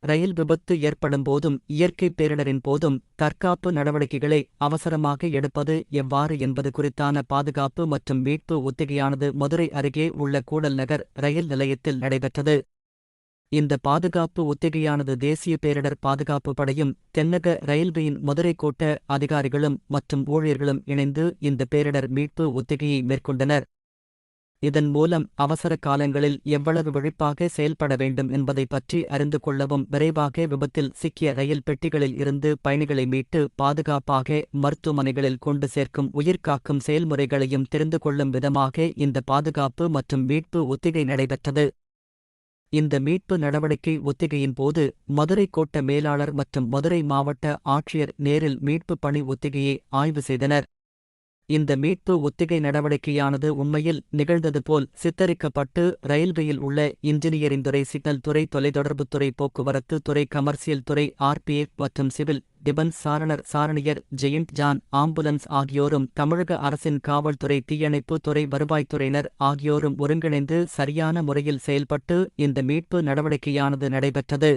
ரயில் விபத்து ஏற்படும் போதும் இயற்கை பேரிடரின் போதும் தற்காப்பு நடவடிக்கைகளை அவசரமாக எடுப்பது எவ்வாறு என்பது குறித்தான பாதுகாப்பு மற்றும் மீட்பு ஒத்திகையானது மதுரை அருகே உள்ள கூடல் நகர் ரயில் நிலையத்தில் நடைபெற்றது. இந்த பாதுகாப்பு ஒத்திகையானது தேசிய பேரிடர் பாதுகாப்பு படையும் தென்னக ரயில்வேயின் மதுரை கோட்ட அதிகாரிகளும் மற்றும் ஊழியர்களும் இணைந்து இந்த பேரிடர் மீட்பு ஒத்திகையை மேற்கொண்டனர். இதன் மூலம் அவசர காலங்களில் எவ்வளவு விழிப்பாக செயல்பட வேண்டும் என்பதை பற்றி அறிந்து கொள்ளவும் விரைவாக விபத்தில் சிக்கிய ரயில் பெட்டிகளில் இருந்து பயணிகளை மீட்டு பாதுகாப்பாக மருத்துவமனைகளில் கொண்டு சேர்க்கும் உயிர்காக்கும் செயல்முறைகளையும் தெரிந்து கொள்ளும் விதமாக இந்த பாதுகாப்பு மற்றும் மீட்பு ஒத்திகை நடைபெற்றது. இந்த மீட்பு நடவடிக்கை ஒத்திகையின் போது மதுரை கோட்ட மேலாளர் மற்றும் மதுரை மாவட்ட ஆட்சியர் நேரில் மீட்பு பணி ஒத்திகையை ஆய்வு செய்தனர். இந்த மீட்பு ஒத்திகை நடவடிக்கையானது உண்மையில் நிகழ்ந்தது போல் சித்தரிக்கப்பட்டு ரயில்வேயில் உள்ள இன்ஜினியரிங் துறை, சிக்னல் துறை, தொலைத்தொடர்புத்துறை, போக்குவரத்து துறை, கமர்சியல் துறை, RPF மற்றும் சிவில் டிபன்ஸ் சாரணியர், ஜெயண்ட் ஜான் ஆம்புலன்ஸ் ஆகியோரும் தமிழக அரசின் காவல்துறை, தீயணைப்பு துறை, வருவாய்த்துறையினர் ஆகியோரும் ஒருங்கிணைந்து சரியான முறையில் செயல்பட்டு இந்த மீட்பு நடவடிக்கையானது நடைபெற்றது.